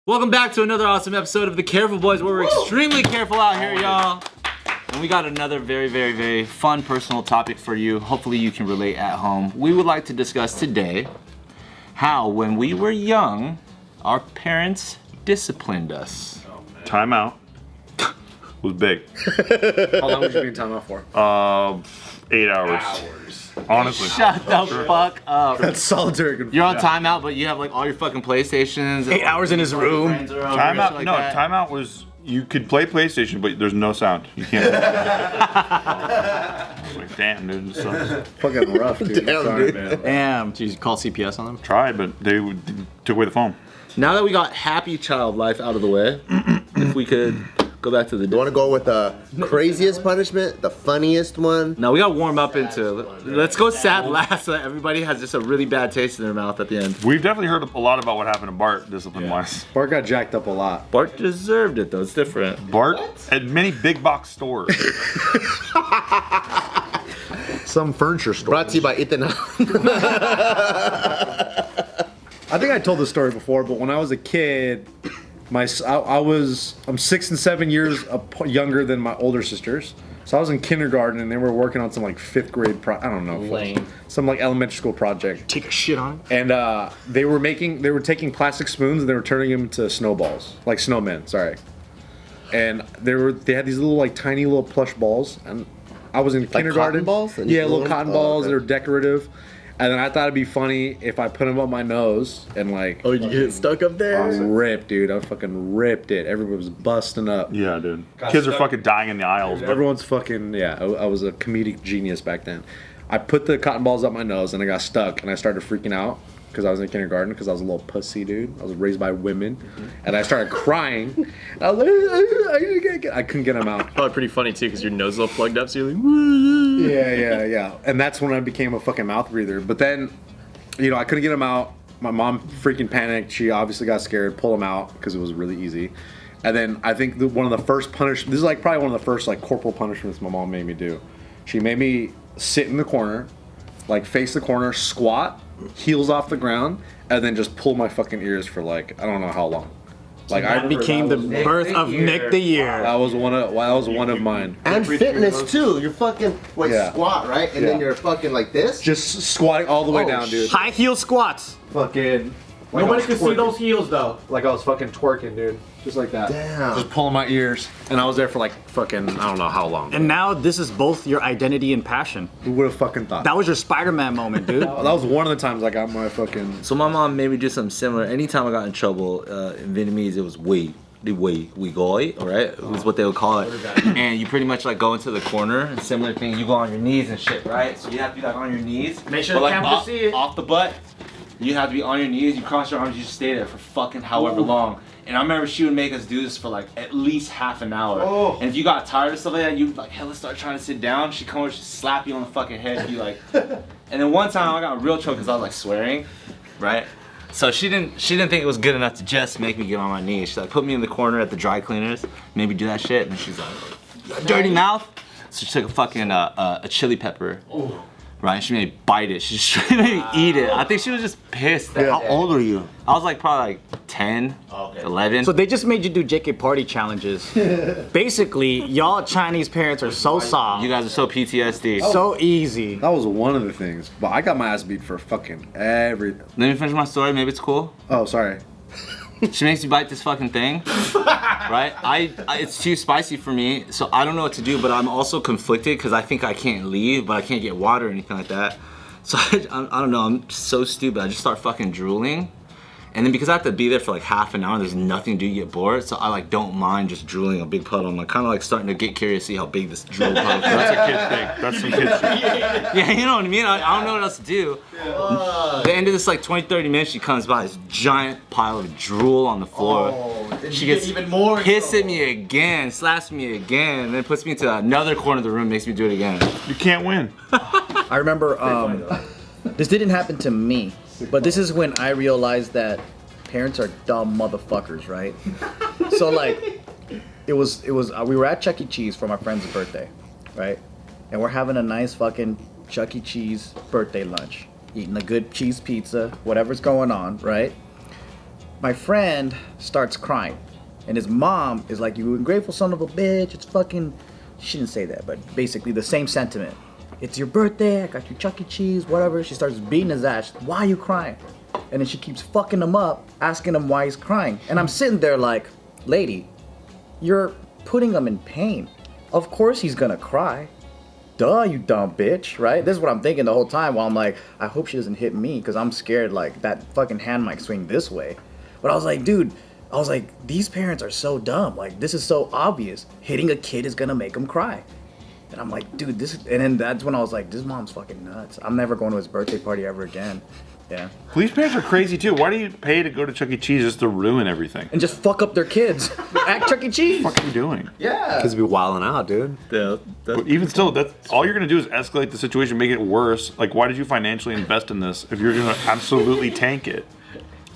Welcome back to another awesome episode of The Careful Boys, where we're extremely careful out here, y'all. And we got another very, very, very fun personal topic for you. Hopefully you can relate at home. We would like to discuss today how, when we were young, our parents disciplined us. Timeout was big. How long would you be in timeout for? 8 hours. Honestly. Shut the fuck up. That's solitary confinement. You're on timeout, but you have like all your fucking PlayStations. 8 hours in his room. Timeout. No, timeout was you could play PlayStation, but there's no sound. You can't. I was like, damn, dude, this sucks. Fucking rough, dude. Damn, Sorry, dude. man. Damn. Did you call CPS on them? Tried, but they took away the phone. Now that we got happy child life out of the way, if we could go back to the. You want to go with the craziest punishment, the funniest one? Now we got to warm up into it. Let's go sad last so that everybody has just a really bad taste in their mouth at the end. We've definitely heard a lot about what happened to Bart, discipline-wise. Bart got jacked up a lot. Bart deserved it though, it's different. Bart at many big box stores. Some furniture store. Brought to you by Ethan. I think I told this story before, but when I was a kid, I'm 6 and 7 years younger than my older sisters. So I was in kindergarten and they were working on some like 5th grade I don't know, some like elementary school project. Take a shit on it. And they were taking plastic spoons and they were turning them into snowballs, like snowmen. Sorry. And they had these little like tiny little plush balls, and I was in kindergarten. Cotton balls? Yeah, little cotton balls. okay. They're decorative. And then I thought it'd be funny if I put them up my nose and like. Oh, you get stuck up I there? was ripped, dude. I fucking ripped it. Everybody was busting up. Yeah, dude. Kids are fucking dying in the aisles. But Everyone's fucking, yeah. I was a comedic genius back then. I put the cotton balls up my nose and I got stuck and I started freaking out because I was in kindergarten because I was a little pussy, dude. I was raised by women. And I started crying. I was like, I couldn't get them out. Probably pretty funny too, because your nose is all plugged up, so you're like, Yeah. And that's when I became a fucking mouth breather. But then, I couldn't get them out. My mom freaking panicked. She obviously got scared, pulled them out because it was really easy. And then I think one of the first punishments, this is like probably one of the first like corporal punishments my mom made me do. She made me sit in the corner, like face the corner, squat, heels off the ground, and then just pull my fucking ears for like, I don't know how long. Like I became the birth of Nick the Year. That was one of mine. And fitness too. You're fucking squat, right? And then Yeah. you're fucking like this. Just squatting all the way down, dude. High heel squats. Fucking. Nobody can see those heels though. Like I was fucking twerking, dude. Just like that. Damn. Just pulling my ears. And I was there for like fucking, I don't know how long. And now this is both your identity and passion. Who would have fucking thought? That was your Spider-Man moment, dude. That was one of the times I got my fucking. So my mom made me do something similar. Anytime I got in trouble, in Vietnamese it was we goi, alright? It was what they would call it. And you pretty much like go into the corner, and similar thing, you go on your knees and shit, right? So you have to be like on your knees. Make sure but the like camera see it. off the butt. You have to be on your knees, you cross your arms, you just stay there for fucking however long. And I remember she would make us do this for like at least half an hour. And if you got tired of stuff like that, you'd like hella start trying to sit down. She'd come over, she'd slap you on the fucking head, you like. And then one time I got in real trouble because I was like swearing, right? So she didn't think it was good enough to just make me get on my knees. She like put me in the corner at the dry cleaners, made me do that shit, and she's like, dirty mouth. So she took a fucking a chili pepper. Right, she made me bite it. She just made me eat it. I think she was just pissed. How old were you? I was like probably like 10, 11. So they just made you do JK party challenges. Basically, y'all Chinese parents are so soft, You guys are so PTSD. so easy. That was one of the things. But I got my ass beat for fucking everything. Let me finish my story. Maybe it's cool. Oh, sorry. She makes you bite this fucking thing, right? It's too spicy for me, so I don't know what to do. But I'm also conflicted because I think I can't leave, but I can't get water or anything like that. So I don't know. I'm so stupid. I just start fucking drooling. And then because I have to be there for like half an hour, there's nothing to do, you get bored. So I like don't mind just drooling a big puddle. I'm like kind of like starting to get curious, see how big this drool puddle is. That's a kid thing. That's some kid shit. Yeah, you know what I mean? I don't know what else to do. The end of this like 20-30 minutes, she comes by, this giant pile of drool on the floor. She gets even more pissed at me again, slaps me again, and then puts me into another corner of the room, makes me do it again. You can't win. I remember this didn't happen to me, but this is when I realized that parents are dumb motherfuckers, right? So like, we were at Chuck E. Cheese for my friend's birthday, right? And we're having a nice fucking Chuck E. Cheese birthday lunch, eating a good cheese pizza, whatever's going on, right? my friend starts crying. And his mom is like, you ungrateful son of a bitch. It's fucking, she didn't say that, but basically the same sentiment. It's your birthday, I got you Chuck E. Cheese, whatever. She starts beating his ass. Why are you crying? And then she keeps fucking him up, asking him why he's crying. And I'm sitting there like, lady, you're putting him in pain. Of course he's gonna cry. Duh, you dumb bitch, right? This is what I'm thinking the whole time while I'm like, I hope she doesn't hit me because I'm scared like that fucking hand might swing this way. But I was like, dude, these parents are so dumb. Like, this is so obvious. Hitting a kid is gonna make him cry. And I'm like, dude, and then that's when I was like, this mom's fucking nuts. I'm never going to his birthday party ever again. Yeah. Police parents are crazy too. Why do you pay to go to Chuck E. Cheese just to ruin everything? And just fuck up their kids at Chuck E. Cheese. What the fuck are you doing? Yeah. Kids be wilding out, dude. But even still, that's all you're gonna do is escalate the situation, make it worse. Like, why did you financially invest in this if you're gonna absolutely tank it?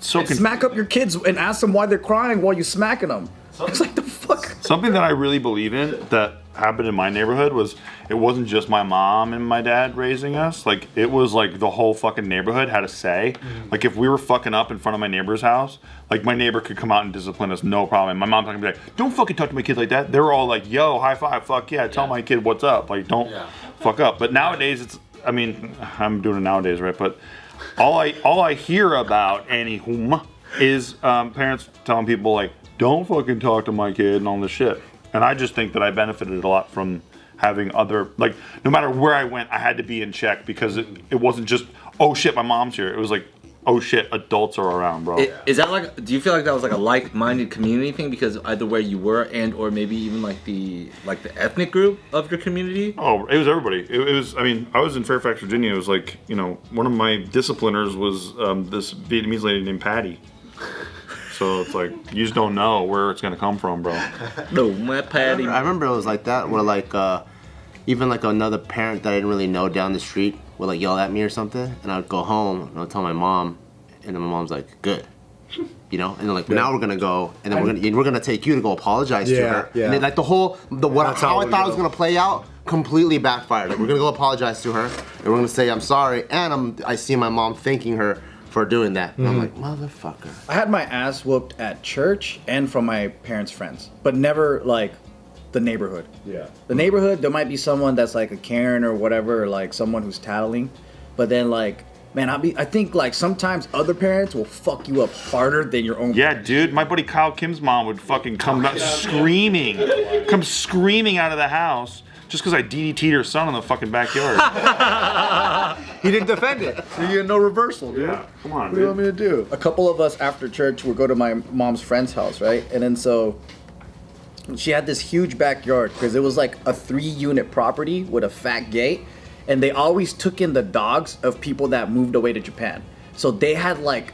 So smack up your kids and ask them why they're crying while you smacking them. It's like the fuck. Something that I really believe in that happened in my neighborhood was it wasn't just my mom and my dad raising us. Like, it was like the whole fucking neighborhood had a say. Like, if we were fucking up in front of my neighbor's house, like, my neighbor could come out and discipline us, no problem. My mom's not gonna be like, don't fucking talk to my kids like that. They were all like, yo, high five, fuck yeah, tell my kid what's up. Like, don't fuck up. But nowadays, I mean, I'm doing it nowadays, right? But all I hear about anywhom is parents telling people like, don't fucking talk to my kid and all this shit. And I just think that I benefited a lot from having other, like, no matter where I went, I had to be in check because it wasn't just, oh shit, my mom's here. It was like, oh shit, adults are around, bro. Is that like, do you feel like that was like a like-minded community thing because either where you were and or maybe even like the ethnic group of your community? Oh, it was everybody. It was, I mean, I was in Fairfax, Virginia. It was like, you know, one of my discipliners was this Vietnamese lady named Patty. So it's like, you just don't know where it's going to come from, bro. No, my Patty. I remember it was like that where like, even like another parent that I didn't really know down the street would like yell at me or something, and I'd go home and I'd tell my mom, and then my mom's like, good, you know, and then like now we're gonna go, and then we're gonna take you to go apologize to her, and then like how I thought it was gonna play out completely backfired. Like, we're gonna go apologize to her, and we're gonna say I'm sorry, and I see my mom thanking her for doing that, and I'm like, motherfucker. I had my ass whooped at church and from my parents' friends, but never like the neighborhood. Yeah. The neighborhood, there might be someone that's like a Karen or whatever, or like someone who's tattling, but then like, man, I think like sometimes other parents will fuck you up harder than your own. Yeah, parents. dude, my buddy Kyle Kim's mom would fucking come screaming out of the house just because I DDT'd her son in the fucking backyard. He didn't defend it. So you get no reversal, dude. Yeah, come on, What do you want me to do? A couple of us after church would go to my mom's friend's house, right? And then so she had this huge backyard because it was like a 3-unit property with a fat gate, and they always took in the dogs of people that moved away to Japan. So they had like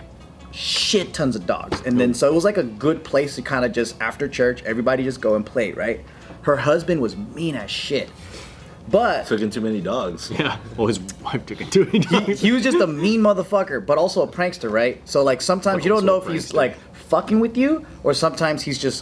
shit tons of dogs, and then so it was like a good place to kind of just after church everybody just go and play, right? Her husband was mean as shit, but Took in too many dogs. Yeah. Well, his wife took it too. he was just a mean motherfucker, but also a prankster, right? So like sometimes you don't know if he's like fucking with you, or sometimes he's just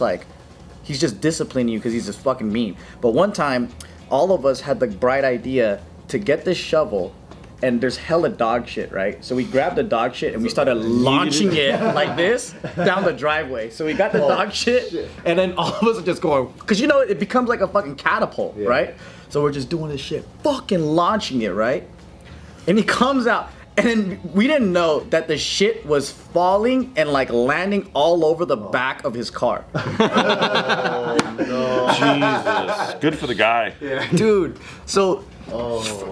disciplining you because he's just fucking mean. But one time, all of us had the bright idea to get this shovel, and there's hella dog shit, right? So we grabbed the dog shit and we started launching it like this down the driveway. So we got the dog shit, and then all of us are just going, because you know, it becomes like a fucking catapult, right? So we're just doing this shit, fucking launching it, right? And he comes out, and then we didn't know that the shit was falling and like landing all over the back of his car. Jesus. Good for the guy. Dude, so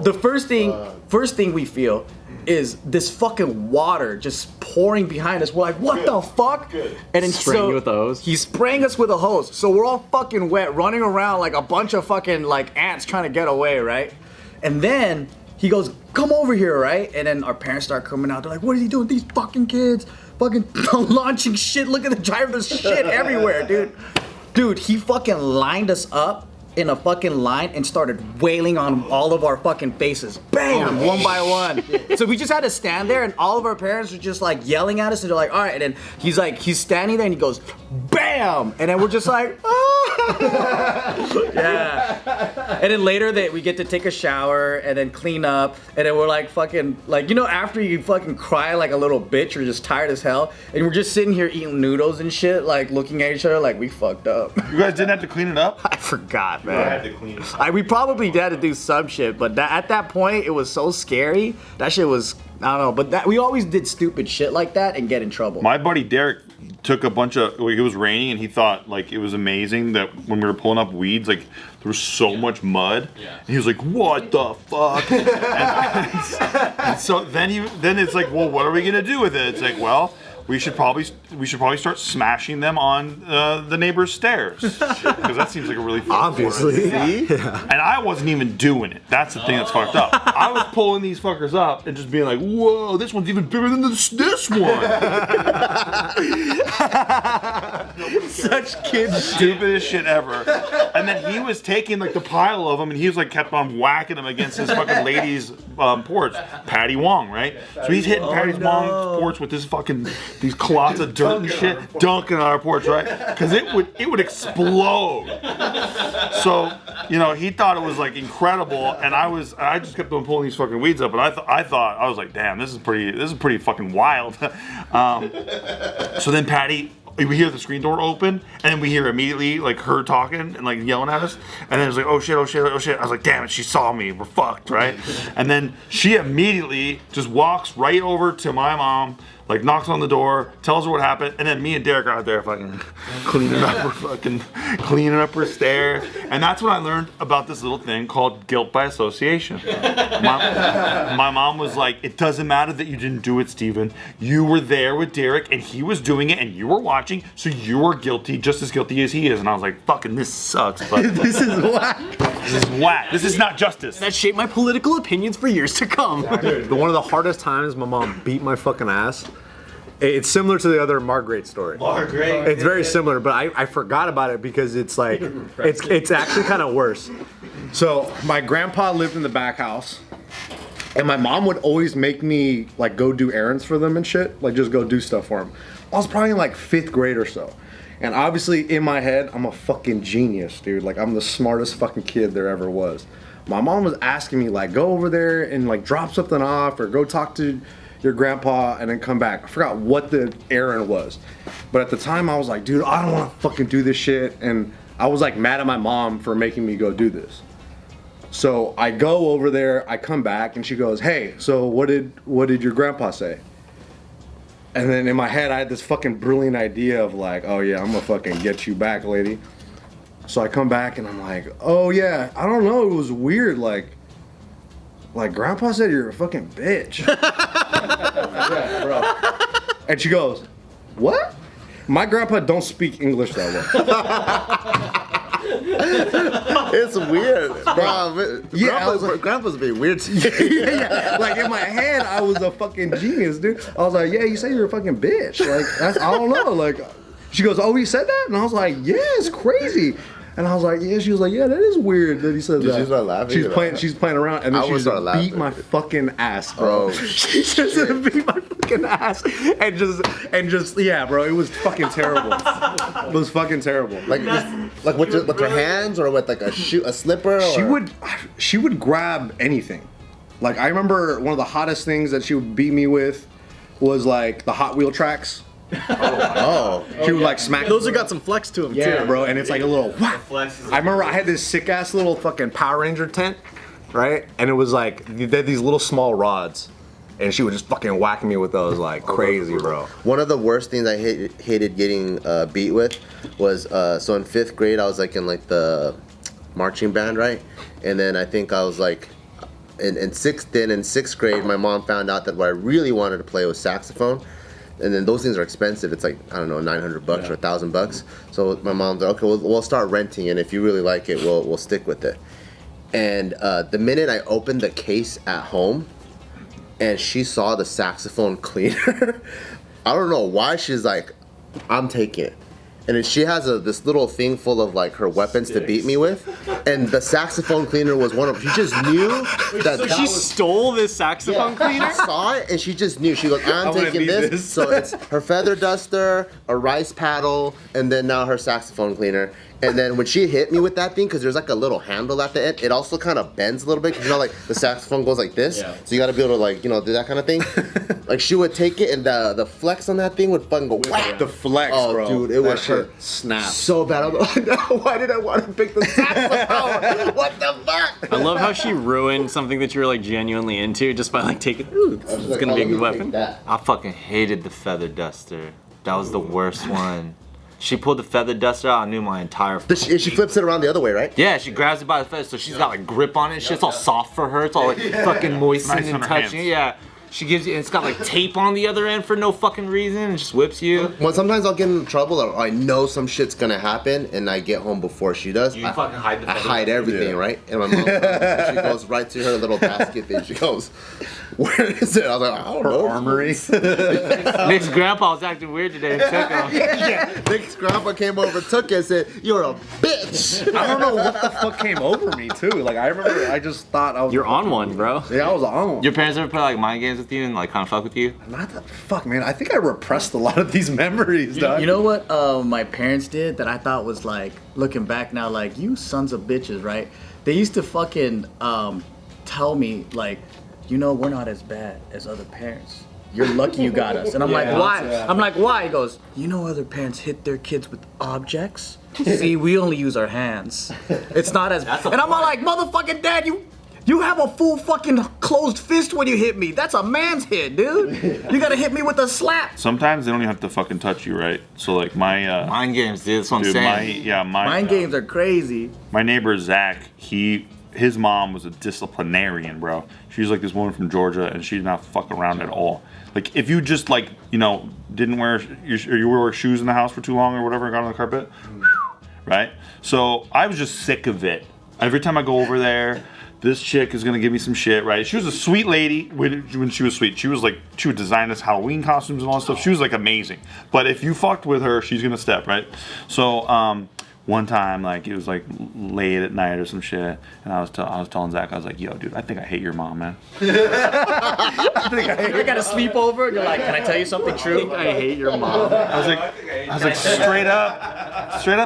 the first thing we feel is this fucking water just pouring behind us. We're like, what the fuck? And then Spraying you with a hose? He's spraying us with a hose. So we're all fucking wet, running around like a bunch of fucking like ants trying to get away, right? And then he goes, come over here, right? And then our parents start coming out. They're like, what is he doing? These fucking kids fucking launching shit. Look at the driver. There's shit everywhere, dude. Dude, he fucking lined us up in a fucking line and started wailing on all of our fucking faces. Bam! One by one. So we just had to stand there, and all of our parents were just like yelling at us, and they're like, all right. And then he's standing there and he goes, bam! And then we're just like, ah! Yeah. And then later we get to take a shower and then clean up, and then we're like fucking like, you know, after you fucking cry like a little bitch, you're just tired as hell, and we're just sitting here eating noodles and shit, like looking at each other like we fucked up. You guys didn't have to clean it up? I forgot, man. I had to clean it up. We probably had to do some shit, but at that point, it was so scary. That shit was, I don't know, but we always did stupid shit like that and get in trouble. My buddy Derek took a bunch of, it was raining, and he thought like it was amazing that when we were pulling up weeds, like there was so much mud. Yeah. And he was like, "What the fuck?" and so then it's like, well, what are we gonna do with it? It's like, well, we should probably start smashing them on the neighbor's stairs, because that seems like a really fun Obviously. And I wasn't even doing it. That's the thing that's fucked up. I was pulling these fuckers up and just being like, "Whoa, this one's even bigger than this one." Such kid Stupidest shit ever. And then he was taking like the pile of them, and he was like kept on whacking them against his fucking lady's porch, Patty Wong, right? So he's hitting Patty Wong's porch with this fucking these clots of dirt and shit, dunking on our porch, right? Because it would explode. So, you know, he thought it was like incredible, and I just kept on pulling these fucking weeds up, and I was like, damn, this is pretty fucking wild. So then Patty, we hear the screen door open, and then we hear immediately like her talking and like yelling at us, and then it's like, oh shit. I was like, damn it, she saw me, we're fucked, right? And then she immediately just walks right over to my mom, like knocks on the door, tells her what happened, and then me and Derek are out there fucking cleaning up her stair. And that's when I learned about this little thing called guilt by association. My mom was like, it doesn't matter that you didn't do it, Steven. You were there with Derek, and he was doing it, and you were watching, so you were guilty, just as guilty as he is. And I was like, fucking, this sucks, but This is whack. this is whack. This is not justice. That shaped my political opinions for years to come. Dude, one of the hardest times my mom beat my fucking ass. It's similar to the other Margaret story. Margaret. It's very similar, but I forgot about it because it's like it's actually kind of worse. So my grandpa lived in the back house, and my mom would always make me like go do errands for them and shit, like just go do stuff for them. I was probably in like 5th grade or so, and obviously in my head I'm a fucking genius, dude. Like I'm the smartest fucking kid there ever was. My mom was asking me like, go over there and like drop something off, or go talk to your grandpa and then come back. I forgot what the errand was, but at the time I was like, dude, I don't want to fucking do this shit, and I was like mad at my mom for making me go do this. So I go over there, I come back, and she goes, hey, so what did your grandpa say? And then in my head I had this fucking brilliant idea of like, oh yeah, I'm gonna fucking get you back, lady. So I come back and I'm like, oh yeah, I don't know, it was weird, like grandpa said you're a fucking bitch. Yeah, bro. And she goes, what? My grandpa don't speak English that well. It's weird. Bro, Yeah, grandpa's being weird to you. Yeah. Like in my head, I was a fucking genius, dude. I was like, yeah, you say you're a fucking bitch. Like, I don't know. Like, she goes, oh, he said that? And I was like, yeah, it's crazy. And I was like, yeah. She was like, yeah, that is weird that he said that. She started laughing. She's playing around, and then she just beat my fucking ass, bro. She just beat my fucking ass, and just yeah, bro. It was fucking terrible. It was fucking terrible. Like with her hands, or with like a slipper? Or? She would grab anything. Like I remember one of the hottest things that she would beat me with was like the Hot Wheel tracks. Oh. She would like smack. Those have got some flex to them Yeah, too. bro, and it's like a little. I remember I had this sick ass little fucking Power Ranger tent, right? And it was like they had these little small rods, and she would just fucking whack me with those like crazy, bro. One of the worst things I hated getting beat with was so in 5th grade I was like in like the marching band, right? And then I think I was like in 6th grade my mom found out that what I really wanted to play was saxophone. And then those things are expensive. It's like, I don't know, $900 or $1,000. So my mom's like, okay, we'll start renting, and if you really like it, we'll stick with it. And the minute I opened the case at home, and she saw the saxophone cleaner, I don't know why she's like, I'm taking it. And then she has this little thing full of like her weapons to beat me with, and the saxophone cleaner was one of them. She just knew that. So she stole this saxophone cleaner? She saw it and she just knew. She goes, I'm taking this. So it's her feather duster, a rice paddle, and then now her saxophone cleaner. And then when she hit me with that thing, because there's like a little handle at the end, it also kind of bends a little bit. Cause you know, like the saxophone goes like this, so you got to be able to like, you know, do that kind of thing. Like she would take it, and the flex on that thing would fucking go whack. The flex, bro. Dude, it would hurt snap so bad. I'm like, why did I want to pick the saxophone? What the fuck? I love how she ruined something that you were like genuinely into just by like taking. Ooh, it's gonna be a good weapon. I fucking hated the feather duster. That was the worst one. She pulled the feather duster out. I knew my entire. She flips it around the other way, right? Yeah, she grabs it by the feather, so she's got like grip on it. Shit's all soft for her. It's all like fucking moistened Nice on and her touching. hands. Yeah. She gives you, and it's got like tape on the other end for no fucking reason, and just whips you. Well, sometimes I'll get in trouble, or I know some shit's gonna happen, and I get home before she does. You fucking hide the I feather hide duster. everything, right? And my mom, she goes right to her little basket thing. She goes, "Where is it?" I was like, "I don't know." armory. Nick's grandpa was acting weird today and took him. Yeah. Nick's grandpa came over, took it, and said, "You're a bitch." I don't know what the fuck came over me too. Like I remember, I just thought I was. You're on one, bro. Yeah, I was on one. Your parents ever play like mind games with you and like kind of fuck with you? Not that fuck, man. I think I repressed a lot of these memories, dog. You know what my parents did that I thought was like, looking back now, like, you sons of bitches, right? They used to fucking tell me, like, you know, we're not as bad as other parents. You're lucky you got us. And I'm like, why? I'm like, why? He goes, you know other parents hit their kids with objects? See, we only use our hands. It's not as... And I'm all like, motherfucking dad, you have a full fucking closed fist when you hit me. That's a man's hit, dude. You gotta hit me with a slap. Sometimes they don't even have to fucking touch you, right? So like my Mind games, dude. That's what I'm dude, saying. Mind games are crazy. My neighbor Zach, his mom was a disciplinarian, bro. She's like this woman from Georgia, and she did not fuck around at all. Like if you just like, you know, didn't wear you wore shoes in the house for too long or whatever, got on the carpet, right? So I was just sick of it. Every time I go over there, this chick is gonna give me some shit, right? She was a sweet lady when she was sweet. She would design us Halloween costumes and all that stuff. She was like amazing. But if you fucked with her, she's gonna step, right? So one time, like it was like late at night or some shit, and I was telling Zach, I was like, "Yo, dude, I think I hate your mom, man." You got a sleepover, and you're like, can I tell you something true? I hate your mom. I was like, straight up,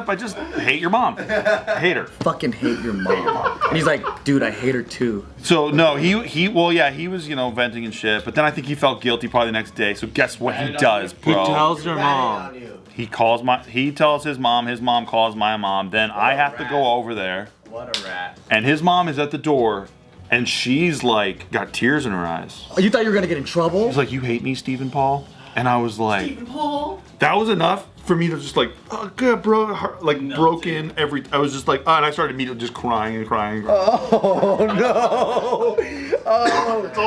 I just hate your mom. I hate her. Fucking hate your mom. And he's like, dude, I hate her too. So no, he was, you know, venting and shit, but then I think he felt guilty probably the next day. So guess what he does, He bro? tells your mom. He tells his mom calls my mom, then I have to go over there. What a rat. And his mom is at the door, and she's like, got tears in her eyes. Oh, you thought you were gonna get in trouble? She's like, "You hate me, Stephen Paul?" And I was like, "Stephen Paul?" That was enough for me to just like, "Oh, good, bro," like broken every. I was just like, and I started immediately just crying and crying. Oh no!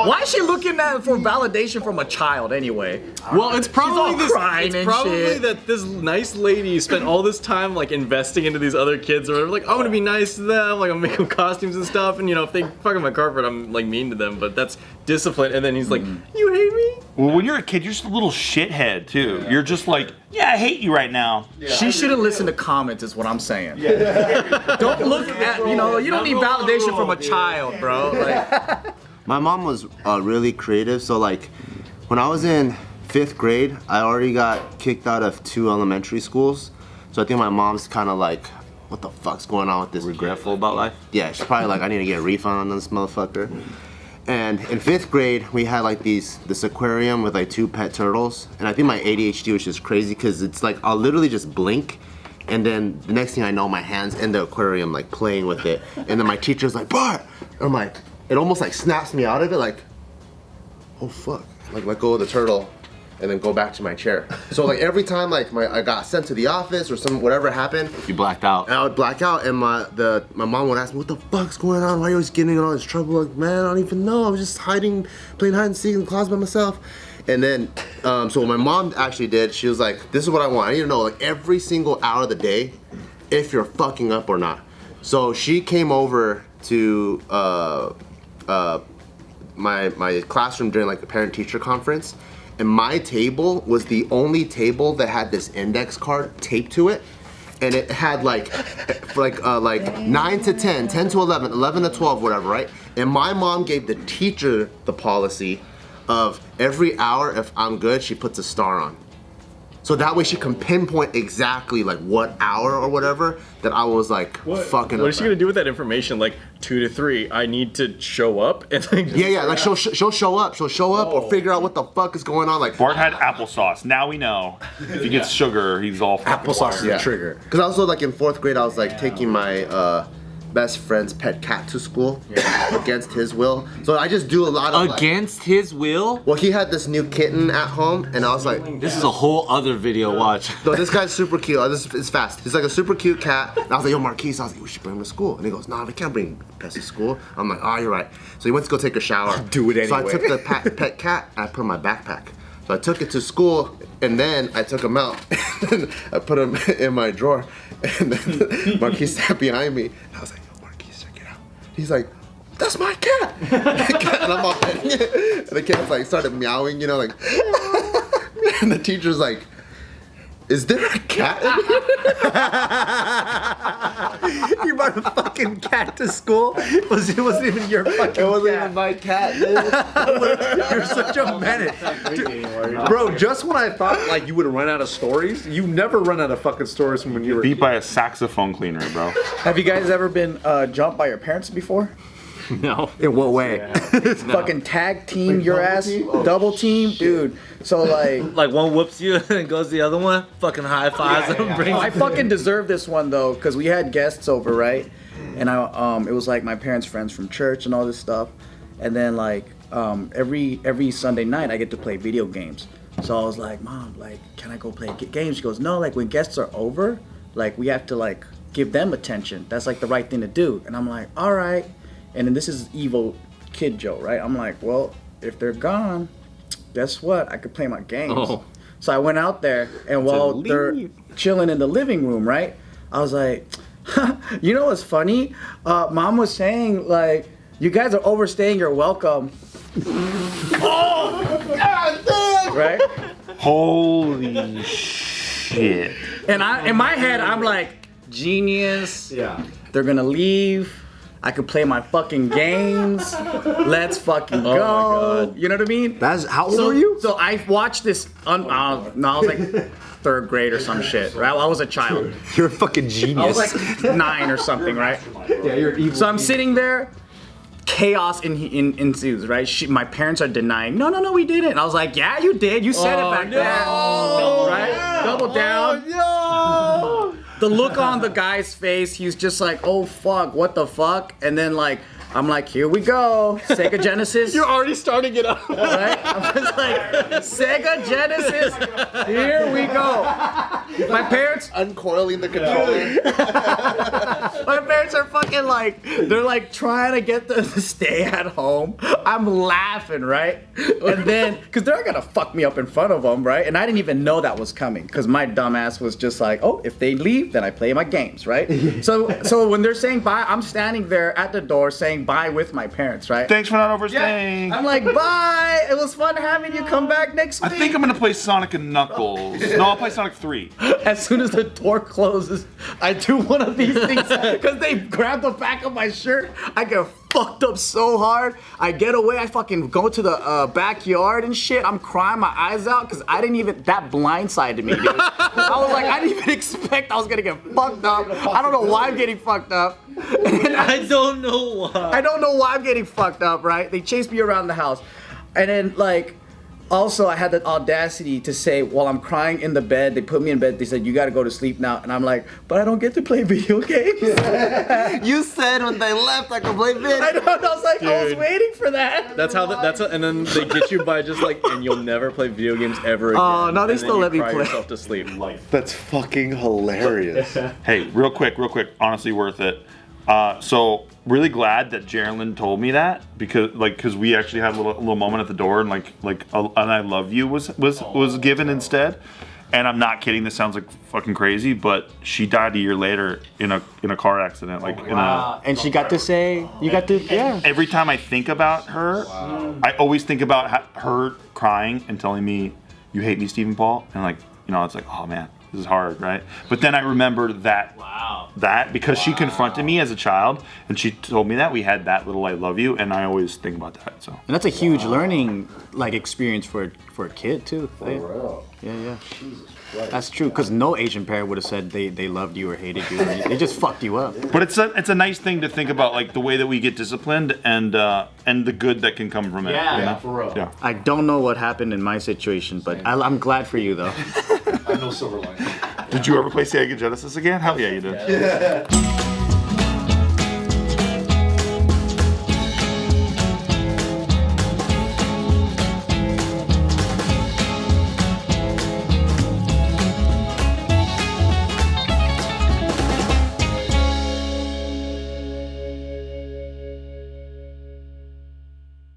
Why is she looking at for validation from a child anyway? Well, it's probably all crying and shit. that this nice lady spent all this time like investing into these other kids or whatever. Like, I'm gonna be nice to them, like I'm making costumes and stuff, and you know, if they fuck on my carpet, I'm like mean to them. But that's discipline. And then he's like, "You hate me?" Well, when you're a kid, you're just a little shithead too. You're just like, "Yeah, I hate you right now." She shouldn't listen to comments, is what I'm saying. Don't look at, you know, you don't need validation from a child, bro. Like, My mom was really creative, so like when I was in 5th grade, I already got kicked out of 2 elementary schools. So I think my mom's kind of like, what the fuck's going on with this? Regretful about life? Yeah, she's probably like, I need to get a refund on this motherfucker. And in 5th grade, we had like this aquarium with like 2 pet turtles. And I think my ADHD was just crazy because it's like, I'll literally just blink. And then the next thing I know, my hand's in the aquarium like playing with it. And then my teacher's like, "Bart!" And I'm like, it almost like snaps me out of it, like, oh fuck. Like let go of the turtle and then go back to my chair. So like every time like I got sent to the office or whatever happened, You blacked out. and I would black out, and my mom would ask me, "What the fuck's going on? Why are you always getting in all this trouble?" Like, man, I don't even know. I was just hiding, playing hide and seek in the closet by myself. And then, so what my mom actually did, she was like, "This is what I want. I need to know like every single hour of the day if you're fucking up or not." So she came over to my classroom during like the parent-teacher conference, and my table was the only table that had this index card taped to it. And it had like 9 to 10, 10 to 11, 11 to 12, whatever, right? And my mom gave the teacher the policy of every hour, if I'm good, she puts a star on. So that way she can pinpoint exactly like what hour or whatever that I was like fucking What up is she at. gonna do with that information? Like 2 to 3, I need to show up and like. Yeah, like she'll show up. She'll show up or figure out what the fuck is going on. Like Bart had applesauce. Now we know. If he gets sugar, he's all Applesauce is Yeah. a trigger. Because also like in 4th grade, I was like taking my best friend's pet cat to school against his will. So I just do a lot of Against his will? well, he had this new kitten at home, and I was like, This is a whole other video. Watch. no, this guy's super cute. This is fast. He's like a super cute cat. And I was like, yo, Marquise, I was like, we should bring him to school. And he goes, nah, we can't bring pets to school. I'm like, oh, you're right. So he went to go take a shower. do it So I anyway. took the pet cat, and I put him in my backpack. So I took it to school, and then I took him out. And I put him in my drawer. And then Marquise sat behind me. And I was like, yo, Marquise, check it out. He's like, that's my cat. And I'm all, and the cat's like started meowing, you know, like. And the teacher's like, is there a cat in here? You brought a fucking cat to school? It wasn't even your fucking It wasn't cat. even my cat, dude. You're such a menace. Dude, bro, just when I thought like you would run out of stories, you never run out of fucking stories from when you were beat by a saxophone cleaner, bro. Have you guys ever been jumped by your parents before? No. In what way? Fucking tag team your ass, double team, dude. So like, Like one whoops you and goes the other one, fucking high fives him, brings I fucking deserve this one though, cause we had guests over, right? And it was like my parents' friends from church and all this stuff. And then like every Sunday night I get to play video games. So I was like, Mom, like, can I go play games? She goes, no, like when guests are over, like we have to like give them attention. That's like the right thing to do. And I'm like, all right. And then this is evil kid Joe, right? I'm like, well, if they're gone, guess what? I could play my games. Oh. So I went out there, and while they're chilling in the living room, right? I was like, you know what's funny? Mom was saying, like, you guys are overstaying your welcome. Oh, God damn! Right? Holy shit. And in my head, I'm like, genius. Yeah. They're gonna leave. I could play my fucking games. Let's fucking go. God. You know what I mean? That's how old were you? So I watched this. I was like 3rd grade or some shit. Right? I was a child. You're a fucking I genius. was like 9 or something, right? yeah, you're evil. So I'm sitting there. Chaos ensues, right? My parents are denying. No, we didn't. And I was like, yeah, you did. You said it back then. Right? Double down. no. The look on the guy's face, he's just like, oh fuck, what the fuck? And then like, I'm like, here we go, Sega Genesis. You're already starting it up. Right? I'm just like, Sega Genesis, here we go. My parents, Uncoiling the controller. my parents are fucking like, they're like trying to get them to stay at home. I'm laughing, right? And then, cause they're gonna fuck me up in front of them, right? And I didn't even know that was coming, cause my dumbass was just like, oh, if they leave, then I play my games, right? So when they're saying bye, I'm standing there at the door saying bye with my parents, right? Thanks for not overstaying. I'm like, bye. It was fun having you. Come back next I week. think I'm gonna play Sonic and Knuckles. No, I'll play Sonic 3. As soon as the door closes, I do one of these things because they grab the back of my shirt. I get fucked up so hard. I get away. I fucking go to the backyard and shit. I'm crying my eyes out because I didn't even, that blindsided me, dude. I was like, I didn't even expect I was gonna get fucked up. I don't know why I'm getting fucked up. And I don't know why. I don't know why I'm getting fucked up, right? They chased me around the house. And then, like, also I had the audacity to say, while I'm crying in the bed, they put me in bed, they said, you gotta go to sleep now. And I'm like, but I don't get to play video games. You said when they left I could play video. I know, and I was like, I was Dude. waiting for that. That's how. And then they get you by just like, and you'll never play video games ever again. Oh, no, they And then still you let me cry play. yourself to sleep. That's fucking hilarious. Hey, real quick, honestly worth it. So really glad that Geraldine told me that because we actually had a little moment at the door and like an I love you was given instead. And I'm not kidding. This sounds like fucking crazy, but she died a year later in a car accident. And she got to say, you got to, yeah. Every time I think about her, I always think about her crying and telling me, "You hate me, Stephen Paul," and it's like, oh man, this is hard, right? But then I remember that that because she confronted me as a child and she told me that we had that little "I love you," and I always think about that. So. And that's a huge learning like experience for a kid too. Yeah. That's true, because no Asian parent would have said they loved you or hated you. They just fucked you up. But it's a nice thing to think about, like the way that we get disciplined and the good that can come from it. Yeah, you know? for real. Yeah. I don't know what happened in my situation, but I'm glad for you though. I know silver lining. Did you ever play Sega Genesis again? Hell yeah, you did.